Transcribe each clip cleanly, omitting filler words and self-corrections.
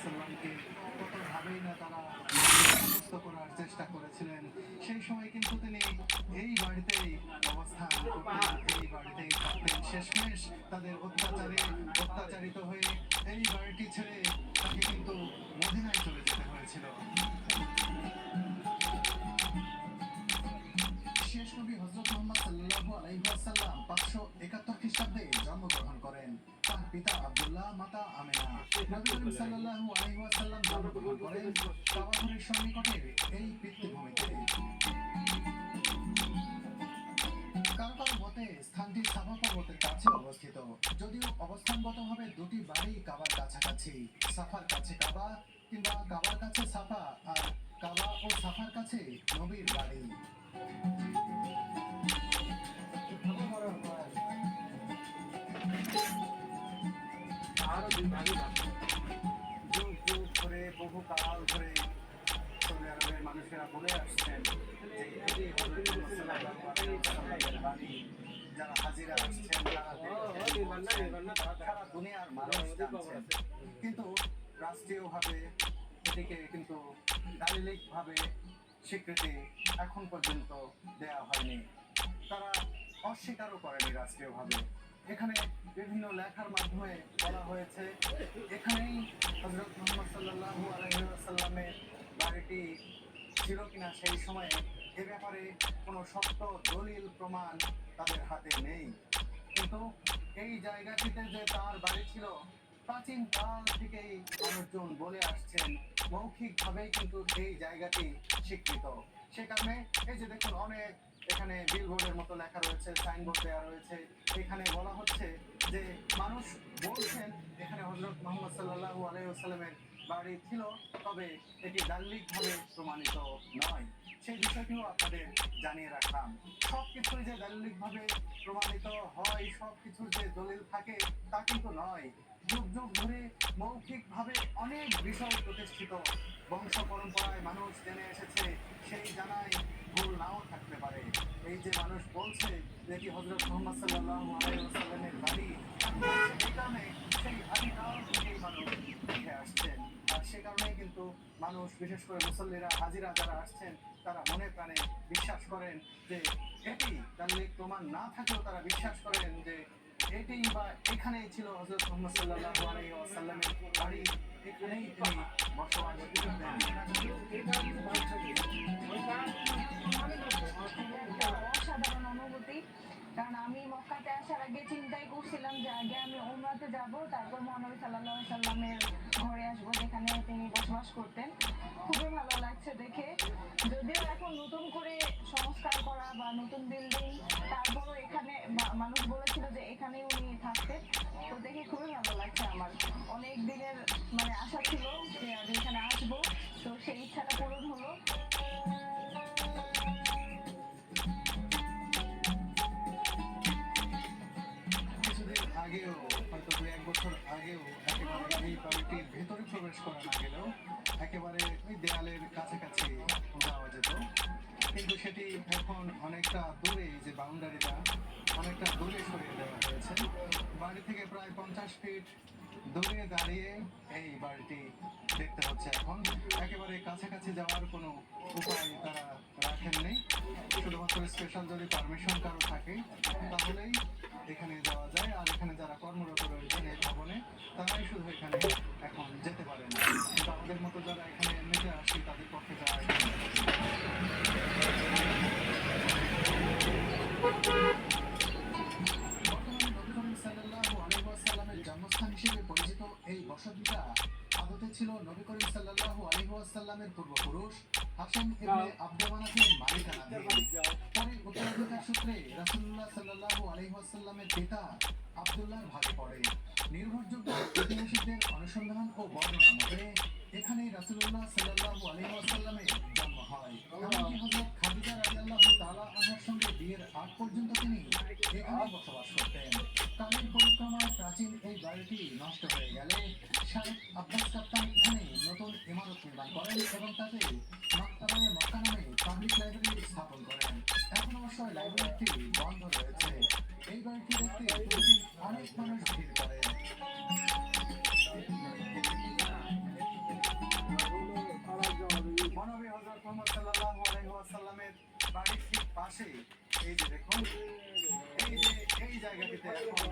সাল্লামকে কতভাবেই না তারা সমস্ত করার চেষ্টা করেছিলেন। সেই সময় কিন্তু তিনি এই বাড়িতেই অবস্থান করতেন, এই বাড়িতেই থাকতেন। শেষমেশ তাদের অত্যাচারিত হয়ে এই বাড়িটি ছেড়ে তাকে কিন্তু মদিনায় চলে যেতে হয়েছিল। শেষ নবী হযরত মুহাম্মদ সাল্লাল্লাহু আলাইহি ওয়াসাল্লাম 571 খ্রিস্টাব্দে জন্মগ্রহণ করেন। তার পিতা আব্দুল্লাহ, মাতা আমেনা। নবী করিম সাল্লাল্লাহু আলাইহি ওয়াসাল্লাম জন্মগ্রহণ করেন কাবা ঘরের সন্নিকটে এই পিতৃভূমিতে। কারো কারো মতে স্থানটি সাফা পর্বতের কাছে অবস্থিত, যদিও অবস্থানগতভাবে দুটি বাড়ি কাবার কাছাকাছি। সাফার কাছে কাবা কিংবা কাবার কাছে সাফা, আর কাবা ও সাফার কাছে নবীর বাড়ি। যুগ যুগ ধরে, বহু কাল ধরে সৌদি আরবের মানুষেরা বলে আসছেন যে এটি হযরত মুহাম্মদ সাল্লাল্লাহু আলাইহি ওয়াসাল্লামের বাড়ি। যারা হাজিরা আসছেন, সারা দুনিয়ার মানুষ জানছেন, কিন্তু রাষ্ট্রীয়ভাবে এটিকে কিন্তু দালিলিকভাবে স্বীকৃতি এখন পর্যন্ত দেয়া হয়নি। তারা অস্বীকারও করেনি রাষ্ট্রীয়ভাবে। এখানে বিভিন্ন লেখার মাধ্যমে বলা হয়েছে এখানেই হযরত মুহাম্মদ সাল্লাল্লাহু আলাইহি ওয়াসাল্লামের বাড়িটি ছিল কিনা সেই সময়ে এ ব্যাপারে কোনো শক্ত দলিল প্রমাণ তাদের হাতে নেই। কিন্তু এই জায়গাটিতে যে তার বাড়ি ছিল প্রাচীন কাল থেকেই মানুষজন বলে আসছেন, মৌখিকভাবেই কিন্তু এই জায়গাটি স্বীকৃত। সে কারণে এই যে দেখুন অনেক এখানে বিলবোর্ডের মতো লেখা রয়েছে, সাইনবোর্ড দেওয়া রয়েছে। এখানে বলা হচ্ছে যে মানুষ বলছেন এখানে হযরত মুহাম্মদ সাল্লাল্লাহু আলাইহি ওয়াসাল্লামের বাড়ি ছিল, তবে এটি দালিলিকভাবে প্রমাণিত নয়। সেই বিষয়টিও আপনাদের জানিয়ে রাখলাম। সবকিছুই যে দালিলিকভাবে প্রমাণিত হয়, সবকিছুর যে দলিল থাকে তা কিন্তু নয়। যুগ যুগ ধরে মৌখিকভাবে অনেক বিষয় প্রতিষ্ঠিত, বংশ পরম্পরায় মানুষ জেনে এসেছে, সেই জানায় ভুল নাও থাকতে পারে। এই যে মানুষ বলছে যে কি হযরত মুহাম্মদ সাল্লাল্লাহু আলাইহি ওয়াসাল্লামের বাড়ি, সেই কারণে সেই আদিকাল থেকেই মানুষ দেখে আসছেন। আর সে কারণেই কিন্তু মানুষ, বিশেষ করে মুসল্লিরা, হাজিরা যারা আসছেন, তারা মনে প্রাণে বিশ্বাস করেন যে এটি দালিলিক প্রমাণ না থাকলেও তারা বিশ্বাস করেন যে এটি বা এখানেই ছিল হযরত মুহাম্মদ সাল্লাল্লাহু আলাইহি ওয়াসাল্লামের বাড়ি, এখানেই তিনি বসবাস করতেন। অসাধারণ অনুভূতি। কারণ আমি মক্কাতে আসার আগে চিন্তাই করছিলাম যে আগে আমি উমরাতে যাব, তারপর মহানবী সাল্লাল্লাহু আলাইহি সাল্লামের ঘরে আসবো যেখানে তিনি বসবাস করতেন। খুবই ভালো লাগছে দেখে। যদিও এখন নতুন করে সংস্কার করা বা নতুন বিল্ডিং, তারপরও এখানে মানুষ বলেছিল যে এখানে উনি থাকতেন। তো দেখে খুবই ভালো লাগছে আমার। অনেক দিনের মানে আশা ছিল যে আমি এখানে আসবো, তো সেই ইচ্ছাটা পূরণ হলো। কিছুদিন আগেও, হয়তো 2-1 বছর আগেও একেবারে এই বাড়িটির ভেতরে প্রবেশ করা না গেলেও একেবারে ওই দেয়ালের কাছাকাছি যাওয়া যেত। কিন্তু সেটি এখন অনেকটা দূরে, যে বাউন্ডারিটা অনেকটা দূরে সরিয়ে দেওয়া হয়েছে। বাড়ি থেকে প্রায় 50 ফিট দূরে দাঁড়িয়ে এই বাড়িটি দেখতে হচ্ছে এখন। একেবারে কাছাকাছি যাওয়ার কোনো উপায় তারা রাখেননি। শুধুমাত্র স্পেশাল যদি পারমিশন কারো থাকে তাহলেই এখানে যাওয়া যায়। আর এখানে যারা কর্মরত রয়েছেন এই ভবনে, তারাই শুধু এখানে এখন যেতে পারেন। কিন্তু আমাদের মতো যারা এখানে এমনিতে আসি তাদের পক্ষে যাওয়া জন্মস্থান হিসেবে পরিচিত এই বসতিটা আদতে ছিল নবী করিম সাল্লাল্লাহু আলাইহি ওয়াসাল্লামের পূর্বপুরুষ হাশিম ইবনে আব্দ মানাফের মালিকানাধীন। পরে উত্তরাধিকার সূত্রে রাসূলুল্লাহ সাল্লাল্লাহু আলাইহি ওয়াসাল্লামের পিতা আব্দুল্লাহর ভাগে পড়ে। নির্ভরযোগ্য ঐতিহাসিকদের অনুসন্ধান ও বর্ণনা মতে এখানেই রাসূলুল্লাহ সাল্লাল্লাহু আলাইহি ওয়াসাল্লামের জন্ম হয়। এমনকি হযরত খাদিজা রাদিয়াল্লাহু তাআলা আনহার সঙ্গে বিয়ের আগ পর্যন্ত তিনি এখানেই বসবাস করতেন। কালের পরিক্রমায় প্রাচীন এই বাড়িটি নষ্ট হয়ে গেলে শায়েখ আব্বাস কাপ্তান এখানে নতুন ইমারত নির্মাণ করেন এবং তাতে মাকতাবায়ে মক্কা নামে পাবলিক লাইব্রেরি স্থাপন করেন। এখন অবশ্য লাইব্রেরিটি বন্ধ রয়েছে। এই বাড়িটি দেখতে প্রতিদিন অনেক মানুষ ভিড় করে। সাল্লামের বাড়ির ঠিক পাশে এই যে দেখুন, এই জায়গাটিতে এখন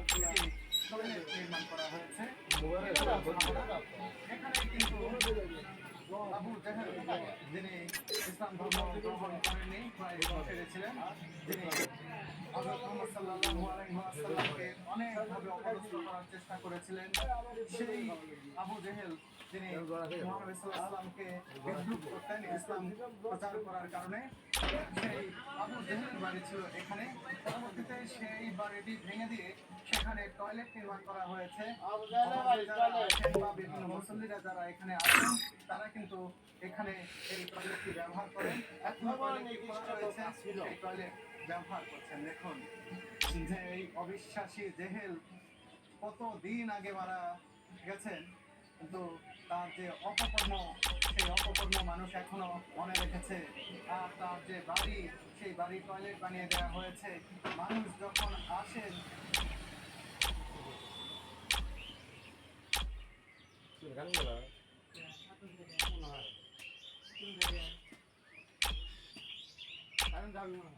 টয়লেট নির্মাণ করা হয়েছে। এখানে কিন্তু আবু জাহেল, যিনি ইসলাম ধর্ম গ্রহণ করেননি, প্রায় ছেড়েছিলেন, যিনি হযরত মুহাম্মদ সাল্লাল্লাহু আলাইহি ওয়াসাল্লামকে অনেকভাবে অপদস্থ করার চেষ্টা করেছিলেন, সেই আবু জেহেল, যিনি মুহাম্মদ সাল্লাল্লাহু আলাইহি ওয়াসাল্লামকে বিদ্রুপ করতেন ইসলাম প্রচার করার কারণে, সেই আবু জেহেলের বাড়ি ছিল এখানে। পরবর্তীতে সেই বাড়িটি ভেঙে দিয়ে সেখানে টয়লেট নির্মাণ করা হয়েছে। বা বিভিন্ন মুসল্লিরা যারা এখানে আছেন তারা কিন্তু এখানে এই টয়লেটটি ব্যবহার করেন। এখন টয়লেটটি খোলা রয়েছে, এই টয়লেট ব্যবহার করছেন। দেখুন যে এই অবিশ্বাসী জেহেল কতদিন আগে মারা গেছেন, কিন্তু তার যে অপকর্ম, সেই অপকর্ম মানুষ এখনো মনে রেখেছে। আর তার যে বাড়ি, সেই বাড়ি টয়লেট বানিয়ে দেওয়া হয়েছে। মানুষ যখন আসেন কারণ যাবে না